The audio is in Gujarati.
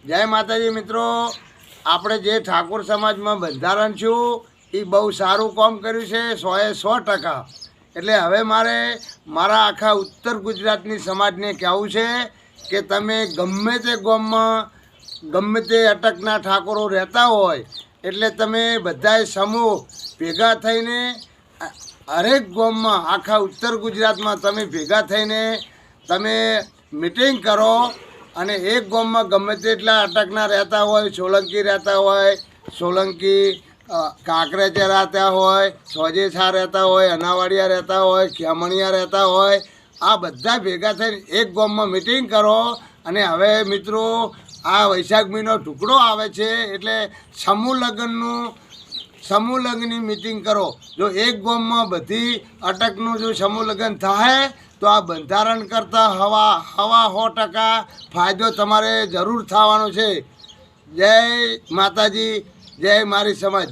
જય માતાજી મિત્રો, આપણે જે ઠાકોર સમાજમાં બંધારણ છું એ બહુ સારું કામ કર્યું છે 100% એટલે હવે મારે મારા આખા ઉત્તર ગુજરાતની સમાજને કહેવું છે કે તમે ગમે તે ગામમાં ગમે તે અટકના ઠાકોરો રહેતા હોય એટલે તમે બધાએ સમૂહ ભેગા થઈને હરેક ગામમાં આખા ઉત્તર ગુજરાતમાં તમે ભેગા થઈને તમે મિટિંગ કરો અને એક ગામમાં ગમે તેટલા અટકના રહેતા હોય, સોલંકી રહેતા હોય, સોલંકી કાંકરેજા રહેતા હોય, સોજેછા રહેતા હોય, અનાવાડિયા રહેતા હોય, ખેમણિયા રહેતા હોય, આ બધા ભેગા થઈને એક ગામમાં મિટિંગ કરો. અને હવે મિત્રો આ વૈશાખ મહિનો ટુકડો આવે છે એટલે સમૂહ લગ્નની મિટિંગ કરો. જો એક ગામમાં બધી અટકનું જો સમૂહ લગ્ન થાય તો આ બંધારણ કરતાં હવા 100% ફાયદો તમારે જરૂર થવાનો છે. જય માતાજી, જય મારી સમાજ.